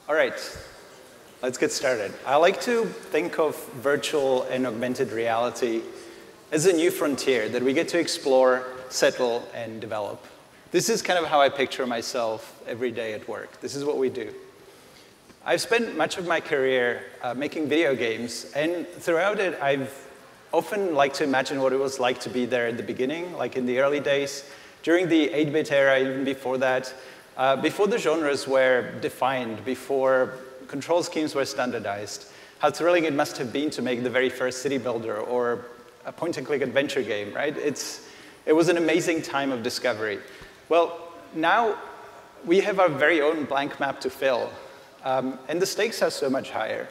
All right, let's get started. I like to think of virtual and augmented reality as a new frontier that we get to explore, settle, and develop. This is kind of how I picture myself every day at work. This is what we do. I've spent much of my career making video games, and throughout it, I've often liked to imagine what it was like to be there at the beginning, like in the early days, during the 8-bit era, even before that, before the genres were defined, before control schemes were standardized, how thrilling it must have been to make the very first city builder or a point-and-click adventure game, right? It was an amazing time of discovery. Well, now we have our very own blank map to fill, and the stakes are so much higher.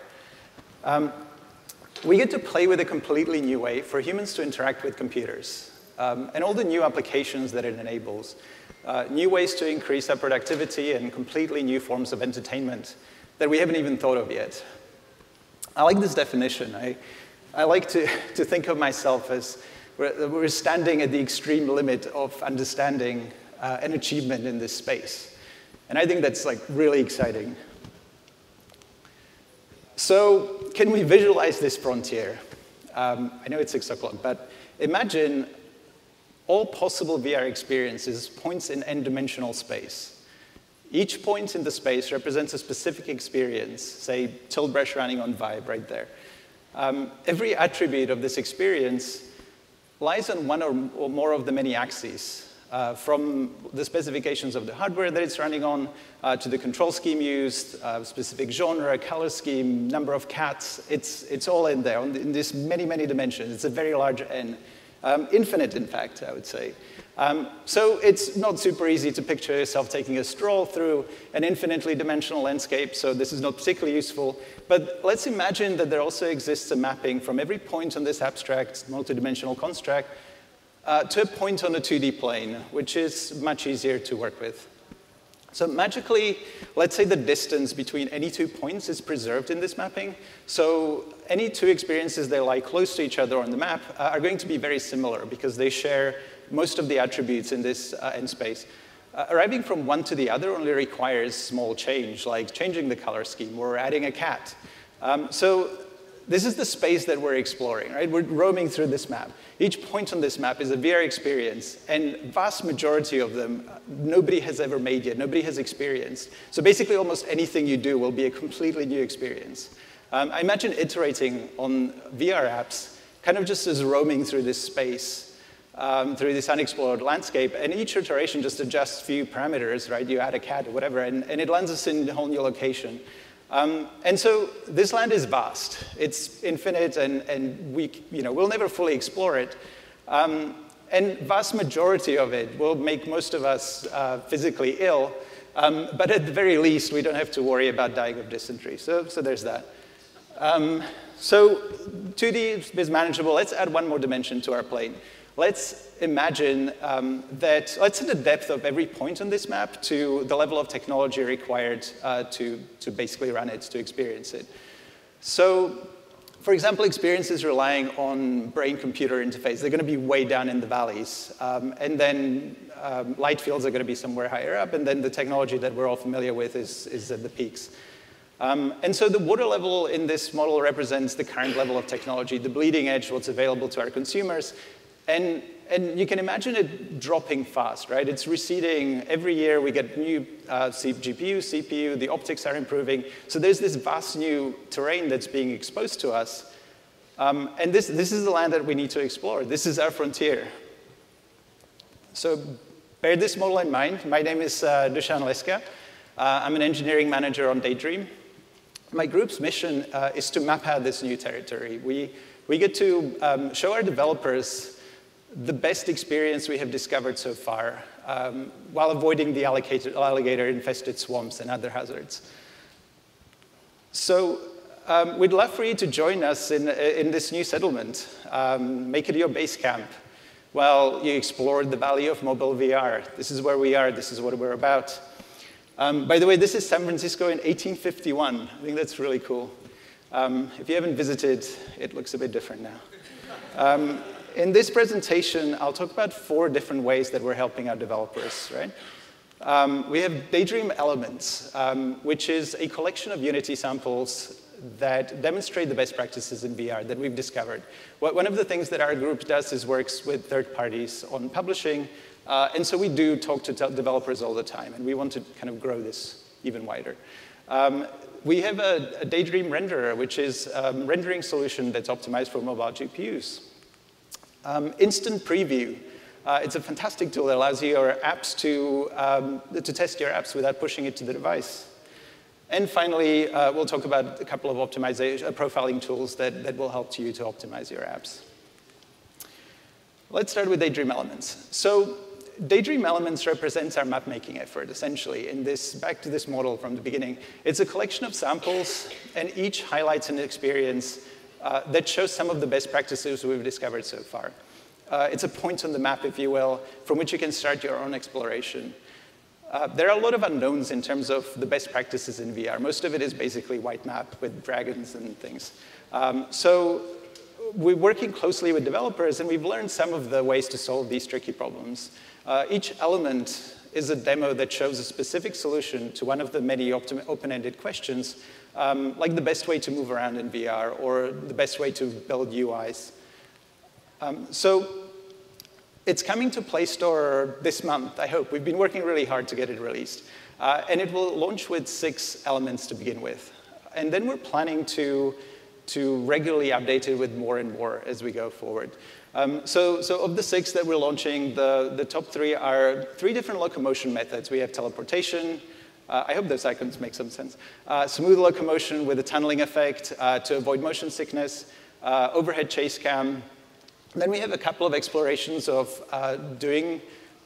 We get to play with a completely new way for humans to interact with computers, and all the new applications that it enables. New ways to increase our productivity and completely new forms of entertainment that we haven't even thought of yet. I like this definition. I like to think of myself as we're standing at the extreme limit of understanding and achievement in this space. And I think that's like really exciting. So can we visualize this frontier? I know it's 6 o'clock, but imagine all possible VR experiences points in n-dimensional space. Each point in the space represents a specific experience, say tilt brush running on Vibe right there. Every attribute of this experience lies on one or more of the many axes, from the specifications of the hardware that it's running on, to the control scheme used, specific genre, color scheme, number of cats. It's all in there, in this many, many dimensions. It's a very large N. Infinite, in fact, I would say. So it's not super easy to picture yourself taking a stroll through an infinitely dimensional landscape, so this is not particularly useful. But let's imagine that there also exists a mapping from every point on this abstract multidimensional construct to a point on a 2D plane, which is much easier to work with. So magically, let's say the distance between any 2 points is preserved in this mapping. So any 2 experiences that lie close to each other on the map are going to be very similar because they share most of the attributes in this end space. Arriving from one to the other only requires small change, like changing the color scheme or adding a cat. So this is the space that we're exploring, right? We're roaming through this map. Each point on this map is a VR experience, and vast majority of them, nobody has ever made yet, nobody has experienced. So basically, almost anything you do will be a completely new experience. I imagine iterating on VR apps kind of just as roaming through this space, through this unexplored landscape, and each iteration just adjusts a few parameters, right? You add a cat or whatever, and it lands us in a whole new location. And so this land is vast. It's infinite, and we'll never fully explore it. And vast majority of it will make most of us physically ill, but at the very least, we don't have to worry about dying of dysentery. So there's that. So 2D is manageable. Let's add one more dimension to our plane. Let's imagine that, let's set the depth of every point on this map to the level of technology required to basically run it, to experience it. So, for example, experiences relying on brain-computer interface, they're going to be way down in the valleys. And then light fields are going to be somewhere higher up, and then the technology that we're all familiar with is at the peaks. And so the water level in this model represents the current level of technology, the bleeding edge, what's available to our consumers. And you can imagine it dropping fast, right? It's receding. Every year we get new GPU, CPU, the optics are improving. So there's this vast new terrain that's being exposed to us. And this is the land that we need to explore. This is our frontier. So bear this model in mind. My name is Dushan Leska. I'm an engineering manager on Daydream. My group's mission is to map out this new territory. We get to show our developers the best experience we have discovered so far, while avoiding the alligator-infested swamps and other hazards. So we'd love for you to join us in this new settlement. Make it your base camp while you explore the valley of mobile VR. This is where we are. This is what we're about. By the way, this is San Francisco in 1851. I think that's really cool. If you haven't visited, it looks a bit different now. In this presentation, I'll talk about 4 different ways that we're helping our developers, right? We have Daydream Elements, which is a collection of Unity samples that demonstrate the best practices in VR that we've discovered. One of the things that our group does is works with third parties on publishing, and so we do talk to developers all the time, and we want to kind of grow this even wider. We have a Daydream Renderer, which is a rendering solution that's optimized for mobile GPUs. Instant Preview. It's a fantastic tool that allows your apps to test your apps without pushing it to the device. And finally, we'll talk about a couple of optimization, profiling tools that will help you to optimize your apps. Let's start with Daydream Elements. So Daydream Elements represents our map-making effort, essentially, back to this model from the beginning. It's a collection of samples, and each highlights an experience that shows some of the best practices we've discovered so far. It's a point on the map, if you will, from which you can start your own exploration. There are a lot of unknowns in terms of the best practices in VR. Most of it is basically white map with dragons and things. So we're working closely with developers, and we've learned some of the ways to solve these tricky problems. Each element is a demo that shows a specific solution to one of the many open-ended questions, like the best way to move around in VR or the best way to build UIs. So it's coming to Play Store this month, I hope. We've been working really hard to get it released. And it will launch with 6 elements to begin with. And then we're planning to regularly update it with more and more as we go forward. So of the 6 that we're launching, the top 3 are 3 different locomotion methods. We have teleportation. I hope those icons make some sense. Smooth locomotion with a tunneling effect to avoid motion sickness. Overhead chase cam. Then we have a couple of explorations of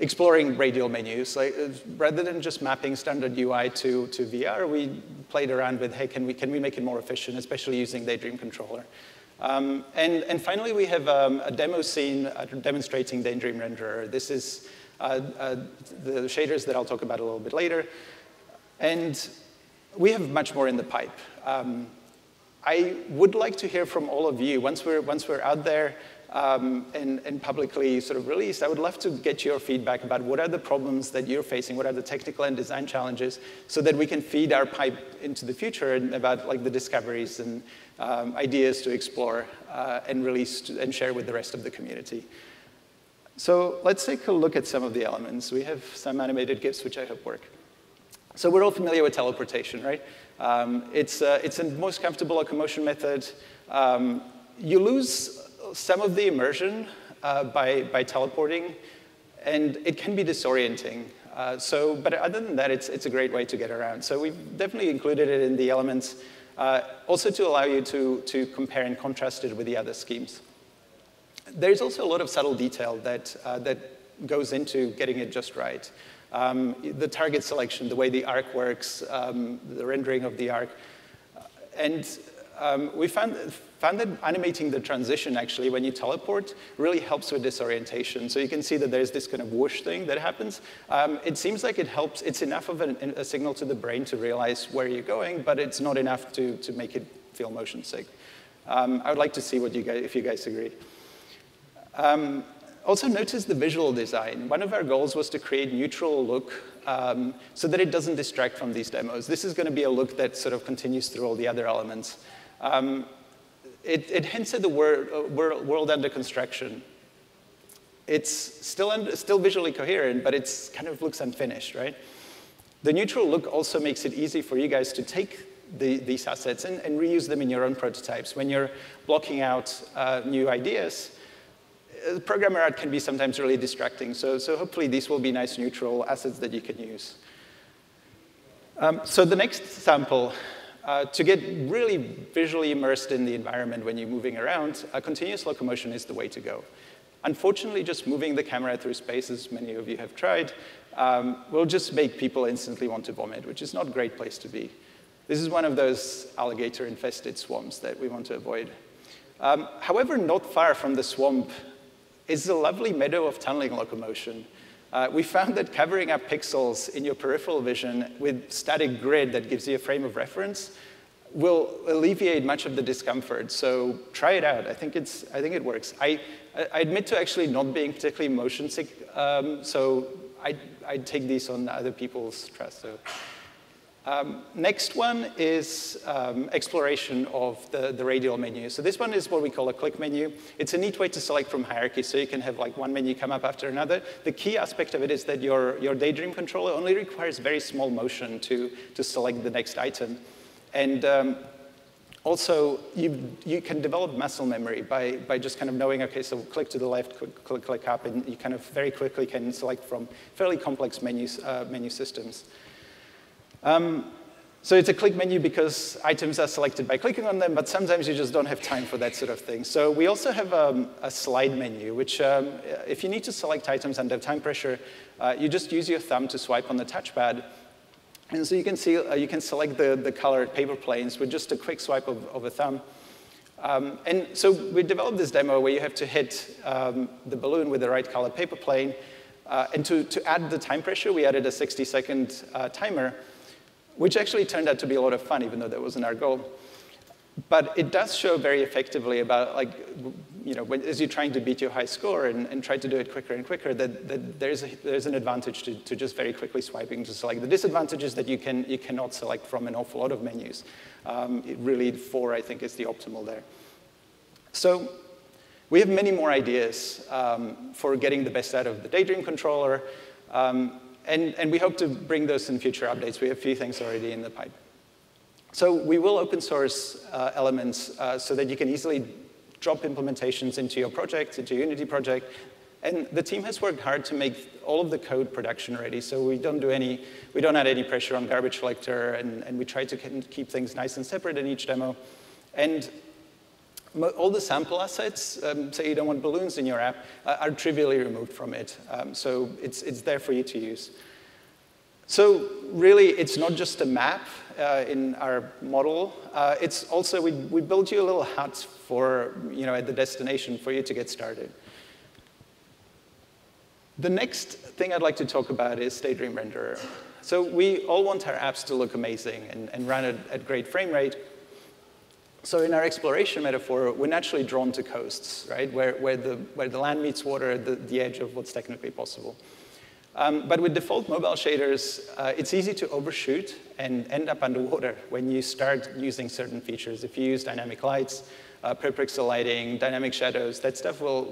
exploring radial menus. Like, rather than just mapping standard UI to VR, we played around with, hey, can we make it more efficient, especially using Daydream Controller. And finally, we have a demo scene demonstrating Daydream Renderer. This is the shaders that I'll talk about a little bit later. And we have much more in the pipe. I would like to hear from all of you. Once we're out there, and publicly sort of released, I would love to get your feedback about what are the problems that you're facing, what are the technical and design challenges, so that we can feed our pipe into the future and about like the discoveries and ideas to explore and release and share with the rest of the community. So let's take a look at some of the elements. We have some animated GIFs, which I hope work. So we're all familiar with teleportation, right? It's the most comfortable locomotion method. You lose some of the immersion by teleporting, and it can be disorienting. But other than that, it's a great way to get around. So we've definitely included it in the elements, also to allow you to compare and contrast it with the other schemes. There's also a lot of subtle detail that goes into getting it just right. The target selection, the way the arc works, the rendering of the arc. And we found that animating the transition, actually, when you teleport, really helps with disorientation. So you can see that there's this kind of whoosh thing that happens. It seems like it helps. It's enough of a signal to the brain to realize where you're going, but it's not enough to make it feel motion sick. I would like to see if you guys agree. Also notice the visual design. One of our goals was to create neutral look so that it doesn't distract from these demos. This is going to be a look that sort of continues through all the other elements. It hints at the world under construction. It's still visually coherent, but it kind of looks unfinished, right? The neutral look also makes it easy for you guys to take these assets and reuse them in your own prototypes. When you're blocking out new ideas, programmer art can be sometimes really distracting. So hopefully these will be nice neutral assets that you can use. So the next sample, to get really visually immersed in the environment when you're moving around, continuous locomotion is the way to go. Unfortunately, just moving the camera through space, as many of you have tried, will just make people instantly want to vomit, which is not a great place to be. This is one of those alligator-infested swamps that we want to avoid. However, not far from the swamp is a lovely meadow of tunneling locomotion. We found that covering up pixels in your peripheral vision with static grid that gives you a frame of reference will alleviate much of the discomfort. So try it out. I think it works. I admit to actually not being particularly motion sick, so I take these on other people's trust. So. Next one is exploration of the radial menu. So this one is what we call a click menu. It's a neat way to select from hierarchy, so you can have like one menu come up after another. The key aspect of it is that your Daydream controller only requires very small motion to select the next item. And also, you can develop muscle memory by just kind of knowing, OK, so click to the left, click up, and you kind of very quickly can select from fairly complex menu systems. So it's a click menu because items are selected by clicking on them, but sometimes you just don't have time for that sort of thing. So we also have a slide menu, which if you need to select items under time pressure, you just use your thumb to swipe on the touchpad. And so you can see you can select the colored paper planes with just a quick swipe of a thumb. And so we developed this demo where you have to hit the balloon with the right colored paper plane. And to add the time pressure, we added a 60-second timer, which actually turned out to be a lot of fun, even though that wasn't our goal. But it does show very effectively about, like, as you're trying to beat your high score and try to do it quicker and quicker, that there's an advantage to just very quickly swiping to select. The disadvantage is that you cannot select from an awful lot of menus. Really, 4, I think, is the optimal there. So we have many more ideas for getting the best out of the Daydream controller. And we hope to bring those in future updates. We have a few things already in the pipe. So we will open source elements so that you can easily drop implementations into your project, into your Unity project. And the team has worked hard to make all of the code production ready. So we don't add any pressure on garbage collector, and we try to keep things nice and separate in each demo. And all the sample assets, say you don't want balloons in your app, are trivially removed from it. So it's there for you to use. So really, it's not just a map in our model. It's also, we built you a little hut for, at the destination for you to get started. The next thing I'd like to talk about is Daydream Renderer. So we all want our apps to look amazing and run at great frame rate. So in our exploration metaphor, we're naturally drawn to coasts, right? Where the land meets water, the edge of what's technically possible. But with default mobile shaders, it's easy to overshoot and end up underwater when you start using certain features. If you use dynamic lights, per pixel lighting, dynamic shadows, that stuff will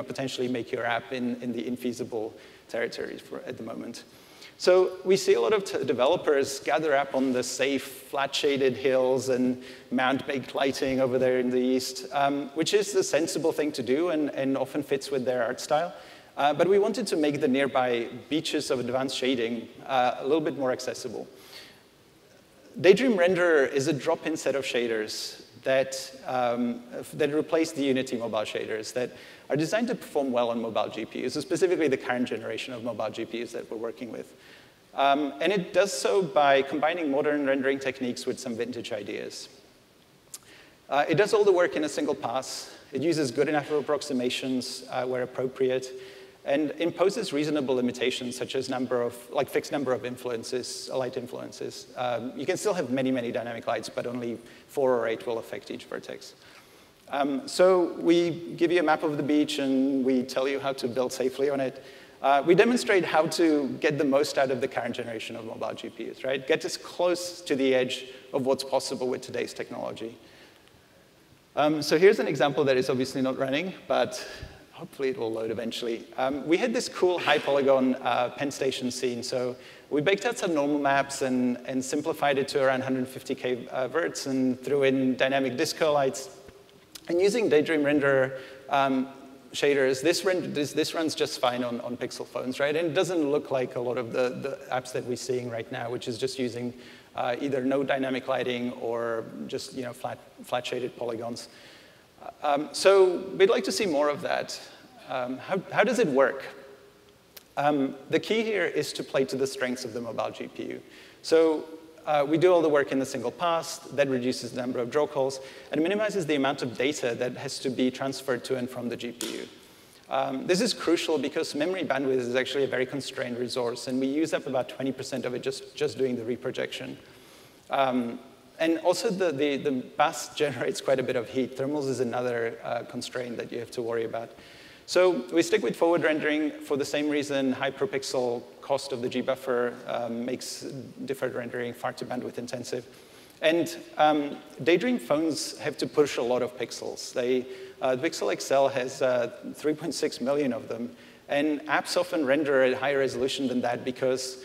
potentially make your app in the infeasible territory at the moment. So we see a lot of developers gather up on the safe, flat-shaded hills and mount baked lighting over there in the east, which is the sensible thing to do and often fits with their art style. But we wanted to make the nearby beaches of advanced shading a little bit more accessible. Daydream Renderer is a drop-in set of shaders that replace the Unity mobile shaders that are designed to perform well on mobile GPUs, so specifically the current generation of mobile GPUs that we're working with. And it does so by combining modern rendering techniques with some vintage ideas. It does all the work in a single pass. It uses good enough approximations where appropriate, and imposes reasonable limitations such as fixed number of influences, light influences. You can still have many, many dynamic lights, but only 4 or 8 will affect each vertex. So we give you a map of the beach, and we tell you how to build safely on it. We demonstrate how to get the most out of the current generation of mobile GPUs, right? Get as close to the edge of what's possible with today's technology. So here's an example that is obviously not running, but hopefully it will load eventually. We had this cool high polygon Penn Station scene. So we baked out some normal maps and simplified it to around 150K verts and threw in dynamic disco lights. And using Daydream Renderer shaders, this runs just fine on Pixel phones, right? And it doesn't look like a lot of the apps that we're seeing right now, which is just using either no dynamic lighting or just flat shaded polygons. So we'd like to see more of that. How does it work? The key here is to play to the strengths of the mobile GPU. So we do all the work in a single pass. That reduces the number of draw calls and minimizes the amount of data that has to be transferred to and from the GPU. This is crucial because memory bandwidth is actually a very constrained resource, and we use up about 20% of it just doing the reprojection. And also, the bus generates quite a bit of heat. Thermals is another constraint that you have to worry about. So we stick with forward rendering for the same reason. High per pixel cost of the G-buffer makes deferred rendering far too bandwidth intensive. And Daydream phones have to push a lot of pixels. The Pixel XL has 3.6 million of them. And apps often render at higher resolution than that because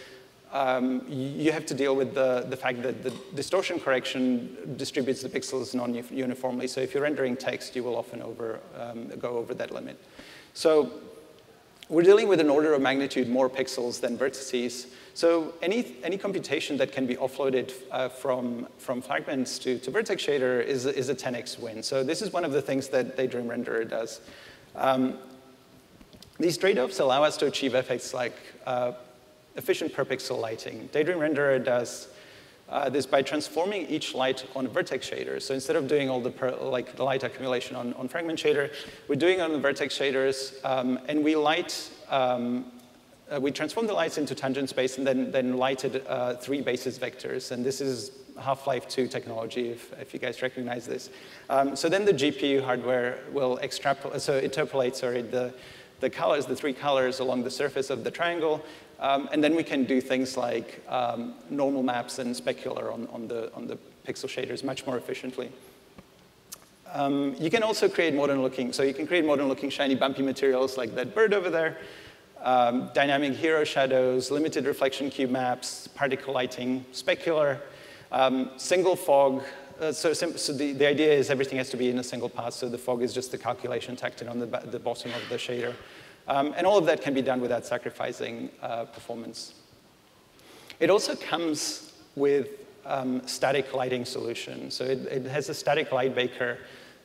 you have to deal with the fact that the distortion correction distributes the pixels non-uniformly. So if you're rendering text, you will often go over that limit. So we're dealing with an order of magnitude more pixels than vertices. So any computation that can be offloaded from fragments to vertex shader is a 10x win. So this is one of the things that Daydream Renderer does. These trade-offs allow us to achieve effects like efficient per pixel lighting. Daydream Renderer does this by transforming each light on a vertex shader. So instead of doing all the light accumulation on fragment shader, we're doing it on the vertex shaders, and we transform the lights into tangent space and then lighted 3 basis vectors. And this is Half-Life 2 technology, if you guys recognize this. So then the GPU hardware will interpolate the colors, the 3 colors along the surface of the triangle. And then we can do things like normal maps and specular on the pixel shaders much more efficiently. You can also create modern-looking, so you can create modern-looking shiny bumpy materials like that bird over there, dynamic hero shadows, limited reflection cube maps, particle lighting, specular, single fog. So the idea is everything has to be in a single pass, so the fog is just the calculation tacked in on the bottom of the shader. And all of that can be done without sacrificing performance. It also comes with static lighting solution. So it has a static light baker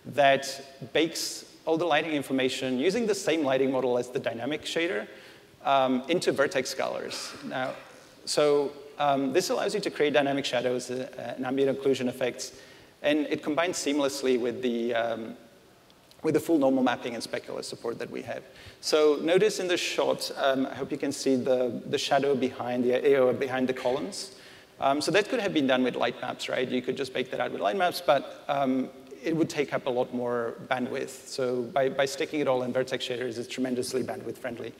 that bakes all the lighting information using the same lighting model as the dynamic shader into vertex colors. Now, so this allows you to create dynamic shadows and ambient occlusion effects, and it combines seamlessly with the full normal mapping and specular support that we have. So notice in the shot, I hope you can see the shadow behind, the AO behind the columns. So that could have been done with light maps, right? You could just bake that out with light maps, but it would take up a lot more bandwidth. So by sticking it all in vertex shaders, it's tremendously bandwidth friendly.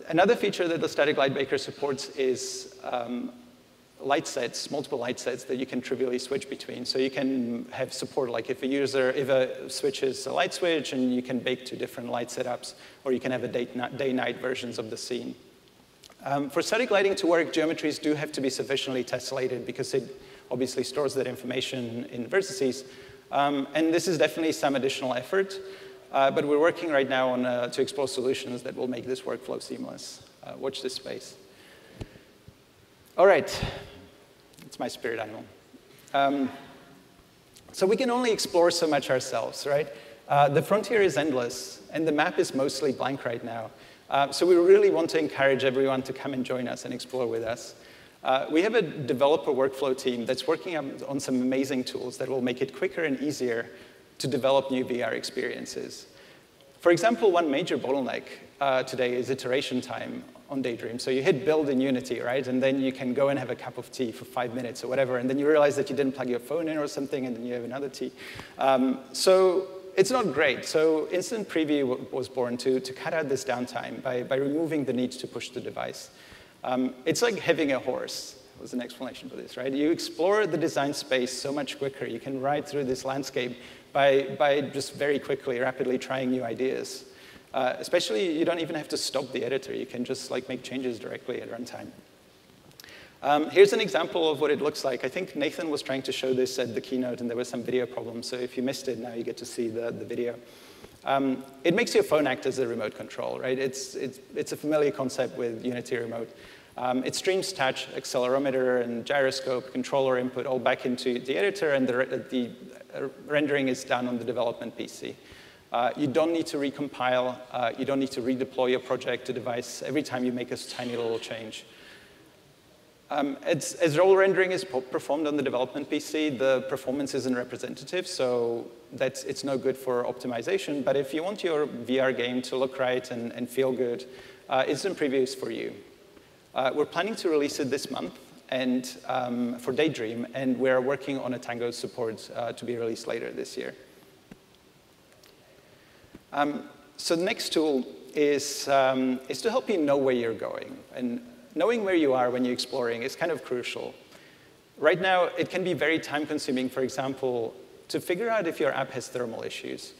Another feature that the static light baker supports is light sets, multiple light sets that you can trivially switch between. So you can have support, like if a switches a light switch, and you can bake 2 different light setups, or you can have a day-night versions of the scene. For static lighting to work, geometries do have to be sufficiently tessellated because it obviously stores that information in vertices. And this is definitely some additional effort, but we're working right now on to explore solutions that will make this workflow seamless. Watch this space. All right. It's my spirit animal. So we can only explore so much ourselves, right? The frontier is endless, and the map is mostly blank right now. So we really want to encourage everyone to come and join us and explore with us. We have a developer workflow team that's working on some amazing tools that will make it quicker and easier to develop new VR experiences. For example, one major bottleneck today is iteration time on Daydream. So you hit build in Unity, right? And then you can go and have a cup of tea for 5 minutes or whatever, and then you realize that you didn't plug your phone in or something, and then you have another tea. So it's not great. So Instant Preview was born to cut out this downtime by removing the need to push the device. It's like having a horse, was an explanation for this, right? You explore the design space so much quicker. You can ride through this landscape by just very quickly, rapidly trying new ideas. Especially, you don't even have to stop the editor. You can just make changes directly at runtime. Here's an example of what it looks like. I think Nathan was trying to show this at the keynote, and there were some video problems. So if you missed it, now you get to see the video. It makes your phone act as a remote control, right? It's a familiar concept with Unity Remote. It streams touch, accelerometer, and gyroscope, controller input all back into the editor, and the rendering is done on the development PC. You don't need to recompile. You don't need to redeploy your project to device every time you make a tiny little change. As all rendering is performed on the development PC, the performance isn't representative, so it's no good for optimization. But if you want your VR game to look right and feel good, Instant Preview is for you. We're planning to release it this month. and for Daydream, and we're working on a Tango support to be released later this year. So the next tool is to help you know where you're going. And knowing where you are when you're exploring is kind of crucial. Right now, it can be very time-consuming, for example, to figure out if your app has thermal issues.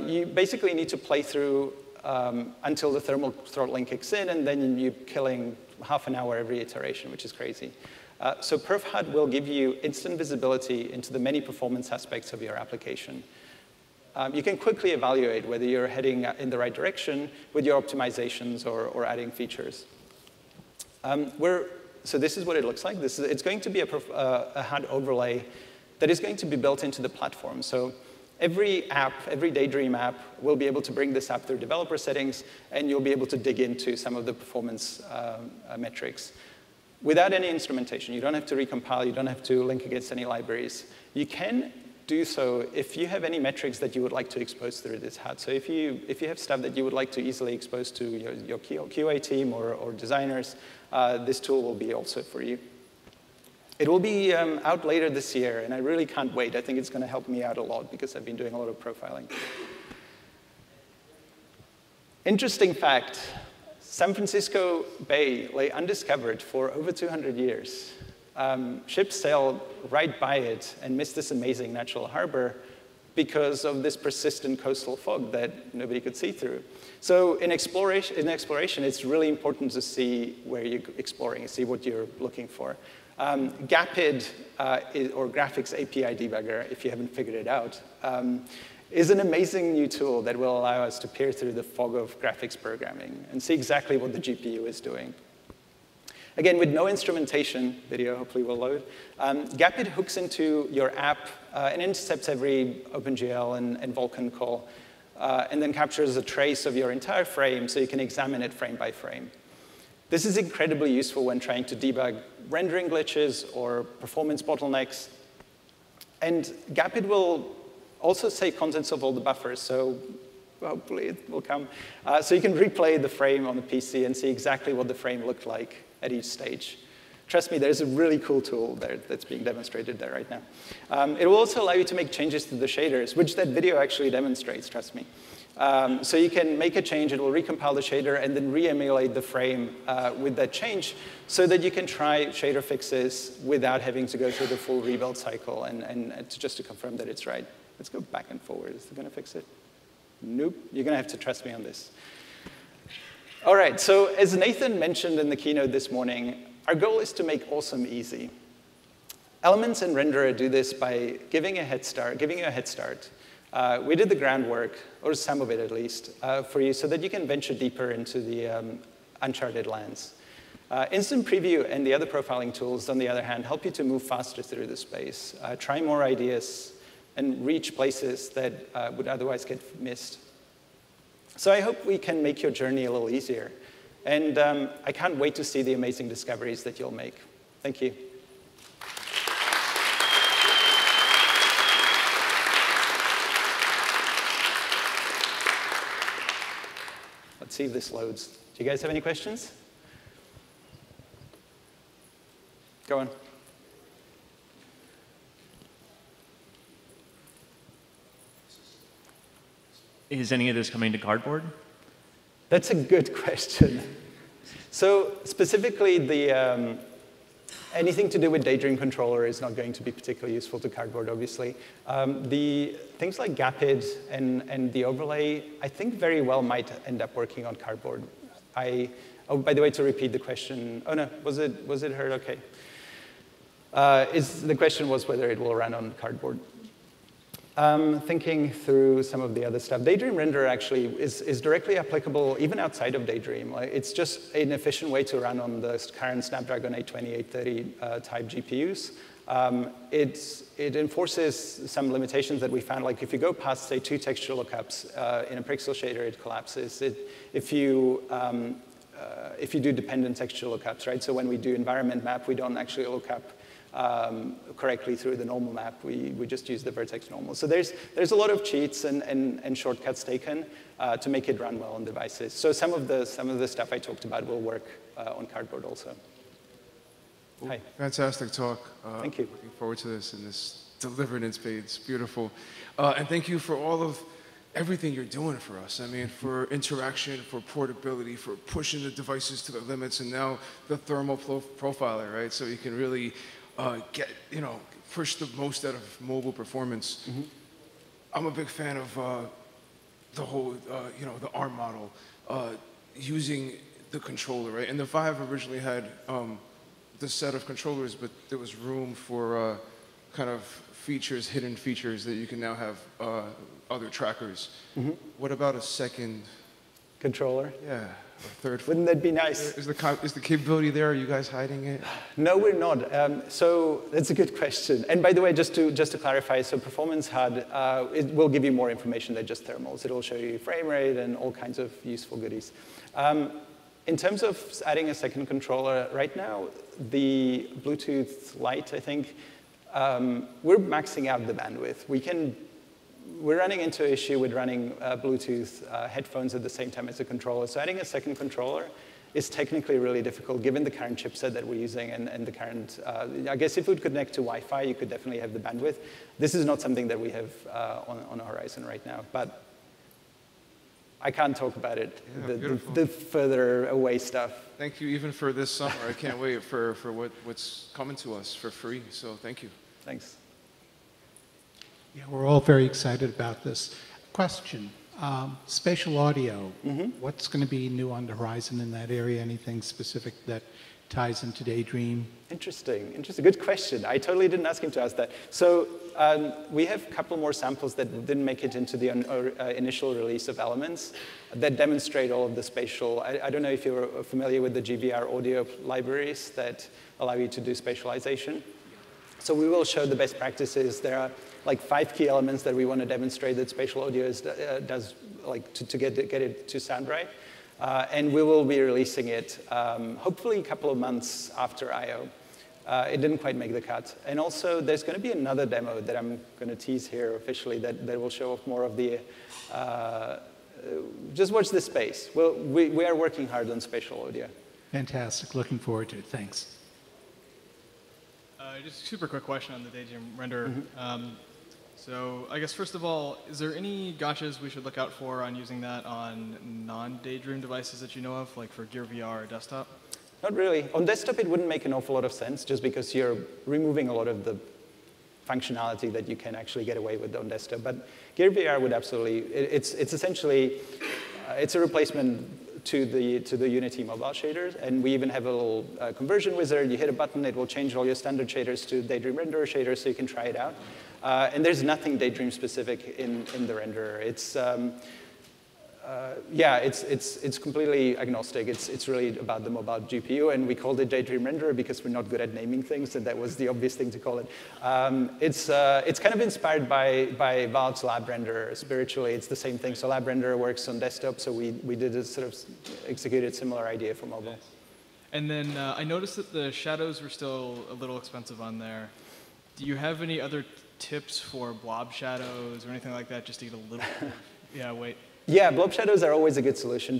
You basically need to play through until the thermal throttling kicks in, and then you're killing half an hour every iteration, which is crazy. So PerfHUD will give you instant visibility into the many performance aspects of your application. You can quickly evaluate whether you're heading in the right direction with your optimizations or adding features. So this is what it looks like. It's going to be a HUD overlay that is going to be built into the platform. So every app, every Daydream app, will be able to bring this app through developer settings, and you'll be able to dig into some of the performance metrics. Without any instrumentation, you don't have to recompile, you don't have to link against any libraries. You can do so if you have any metrics that you would like to expose through this HUD. So if you have stuff that you would like to easily expose to your QA team or designers, this tool will be also for you. It will be out later this year, and I really can't wait. I think it's going to help me out a lot because I've been doing a lot of profiling. Interesting fact, San Francisco Bay lay undiscovered for over 200 years. Ships sailed right by it and missed this amazing natural harbor because of this persistent coastal fog that nobody could see through. So in exploration, it's really important to see where you're exploring, see what you're looking for. GAPID, or Graphics API Debugger, if you haven't figured it out, is an amazing new tool that will allow us to peer through the fog of graphics programming and see exactly what the GPU is doing. Again, with no instrumentation, video hopefully will load, GAPID hooks into your app and intercepts every OpenGL and Vulkan call, and then captures a trace of your entire frame so you can examine it frame by frame. This is incredibly useful when trying to debug rendering glitches or performance bottlenecks. And GAPID will also save contents of all the buffers, so hopefully it will come. So you can replay the frame on the PC and see exactly what the frame looked like at each stage. Trust me, there's a really cool tool there that's being demonstrated there right now. It will also allow you to make changes to the shaders, which that video actually demonstrates, trust me. So you can make a change, it will recompile the shader, and then re-emulate the frame with that change so that you can try shader fixes without having to go through the full rebuild cycle and just to confirm that it's right. Let's go back and forward. Is it going to fix it? Nope. You're going to have to trust me on this. All right, so as Nathan mentioned in the keynote this morning, our goal is to make awesome easy. Elements and Renderer do this by giving you a head start. We did the groundwork, or some of it at least, for you so that you can venture deeper into the uncharted lands. Instant Preview and the other profiling tools, on the other hand, help you to move faster through the space, try more ideas, and reach places that would otherwise get missed. So I hope we can make your journey a little easier. And I can't wait to see the amazing discoveries that you'll make. Thank you. Let's see if this loads. Do you guys have any questions? Go on. Is any of this coming to Cardboard? That's a good question. So specifically, anything to do with Daydream Controller is not going to be particularly useful to Cardboard, obviously. The things like GAPID and the overlay, I think very well might end up working on Cardboard. Oh, by the way, to repeat the question, oh no, was it heard? Okay. The question was whether it will run on Cardboard. Thinking through some of the other stuff, Daydream Renderer actually is directly applicable even outside of Daydream. It's just an efficient way to run on the current Snapdragon 820, 830 type GPUs. It enforces some limitations that we found, like if you go past, say, 2 texture lookups in a pixel shader, it collapses. If you do dependent texture lookups, right? So when we do environment map, we don't actually look up correctly through the normal map. We just use the vertex normal. So there's a lot of cheats and shortcuts taken to make it run well on devices. So some of the stuff I talked about will work on Cardboard also. Well, Hi. fantastic talk. Thank you. Looking forward to this and this delivered in spades. Beautiful. And thank you for all of everything you're doing for us. I mean, for interaction, for portability, for pushing the devices to the limits, and now the thermal profiler, right? So you can really get, push the most out of mobile performance. I'm a big fan of the whole, the ARM model, using the controller, right? And the Vive originally had the set of controllers, but there was room for kind of features, hidden features that you can now have other trackers. What about a second Controller? Yeah, a third. Wouldn't that be nice? Is the capability there? Are you guys hiding it? No, we're not. So that's a good question. And by the way, just to clarify, so Performance HUD, it will give you more information than just thermals. It will show you frame rate and all kinds of useful goodies. In terms of adding a second controller, right now, the Bluetooth Lite, I think, we're maxing out the bandwidth. We're running into an issue with running Bluetooth headphones at the same time as a controller. So adding a second controller is technically really difficult, given the current chipset that we're using and the current, I guess if it would connect to Wi-Fi, you could definitely have the bandwidth. This is not something that we have on the horizon right now. But I can't talk about it, Yeah, the further away stuff. Thank you even for this summer. I can't wait for what's coming to us for free. So thank you. Thanks. Yeah, we're all very excited about this. Question, spatial audio, what's going to be new on the horizon in that area? Anything specific that ties into Daydream? Interesting. Good question. I totally didn't ask him to ask that. So we have a couple more samples that didn't make it into the initial release of Elements that demonstrate all of the spatial. I don't know if you're familiar with the GVR audio libraries that allow you to do spatialization. So we will show the best practices. There are like 5 key elements that we want to demonstrate that spatial audio does, like to get it to sound right. And we will be releasing it hopefully a couple of months after I/O. It didn't quite make the cut. And also, there's going to be another demo that I'm going to tease here officially that will show off more of the, just watch this space. Well, we are working hard on spatial audio. Fantastic. Looking forward to it. Thanks. Just a super quick question on the Daydream Renderer. So I guess first of all, is there any gotchas we should look out for on using that on non-Daydream devices that you know of, like for Gear VR or desktop? Not really. On desktop, it wouldn't make an awful lot of sense, just because you're removing a lot of the functionality that you can actually get away with on desktop. But Gear VR would absolutely, it's essentially, it's a replacement to the Unity mobile shaders, and we even have a little conversion wizard. You hit a button, it will change all your standard shaders to Daydream Renderer shaders, so you can try it out. And there's nothing Daydream specific in the renderer. It's yeah, it's completely agnostic. It's really about the mobile GPU, and we called it Daydream Renderer because we're not good at naming things, and that was the obvious thing to call it. It's kind of inspired by Valve's Lab Renderer. Spiritually, it's the same thing. So Lab Renderer works on desktop, so we did a sort of executed similar idea for mobile. And then I noticed that the shadows were still a little expensive on there. Do you have any other tips for blob shadows or anything like that, just to get a little weight? Yeah, blob shadows are always a good solution.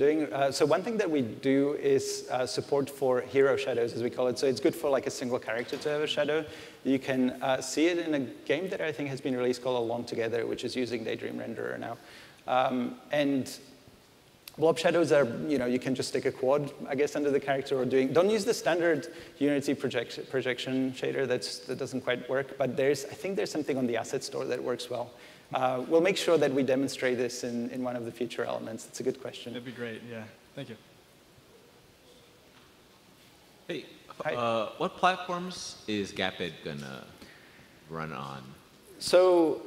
So one thing that we do is support for hero shadows, as we call it. So it's good for like a single character to have a shadow. You can see it in a game that I think has been released called Along Together, which is using Daydream Renderer now. And blob shadows are, you can just stick a quad, I guess, under the character or don't use the standard Unity projection shader. That doesn't quite work, but I think there's something on the asset store that works well. We'll make sure that we demonstrate this in one of the future elements. It's a good question. That'd be great, yeah. Thank you. Hey, Hi. what platforms is Gapid gonna run on? So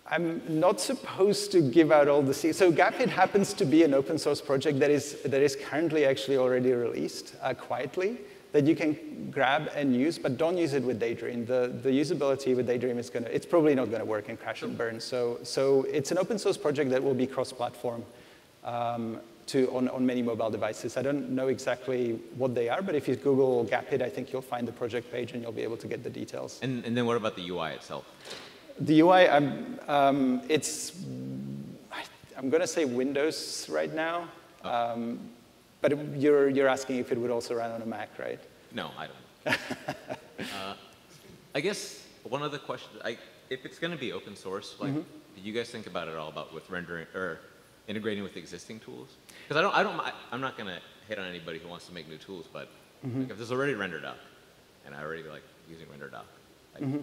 I'm not supposed to give out all the secrets. So Gapid happens to be an open source project that is currently actually already released quietly, that you can grab and use, but don't use it with Daydream. The usability with Daydream it's probably not going to work in crash and burn. So it's an open source project that will be cross-platform on many mobile devices. I don't know exactly what they are, but if you Google Gapid, I think you'll find the project page and you'll be able to get the details. And then what about the UI itself? The UI, I'm going to say Windows right now. But you're asking if it would also run on a Mac, right? No, I don't. I guess one other question, if it's going to be open source, like, do you guys think about it all about with rendering or integrating with existing tools? Because I'm not going to hit on anybody who wants to make new tools, but like, if there's already RenderDoc, and I already like using RenderDoc, like,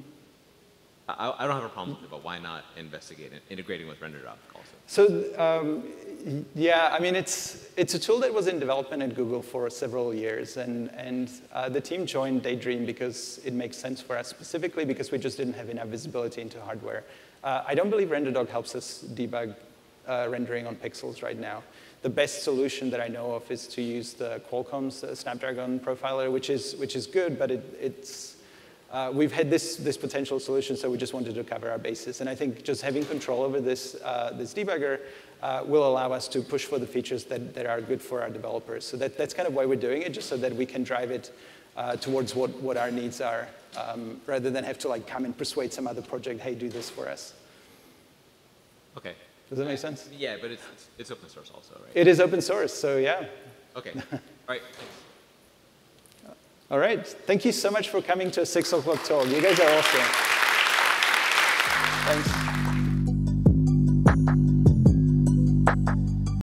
I don't have a problem with it, but why not investigate integrating with RenderDoc also? So yeah, I mean, it's a tool that was in development at Google for several years, and the team joined Daydream because it makes sense for us, specifically because we just didn't have enough visibility into hardware. I don't believe RenderDoc helps us debug rendering on pixels right now. The best solution that I know of is to use the Qualcomm's Snapdragon profiler, which is good, but we've had this potential solution, so we just wanted to cover our bases. And I think just having control over this debugger will allow us to push for the features that are good for our developers. So that's kind of why we're doing it, just so that we can drive it towards what our needs are, rather than have to like come and persuade some other project, hey, do this for us. Okay. Does that make sense? Yeah, but it's open source also, right? It is open source, so yeah. Okay. All right, thanks. All right. Thank you so much for coming to a 6 o'clock talk. You guys are awesome. Thanks.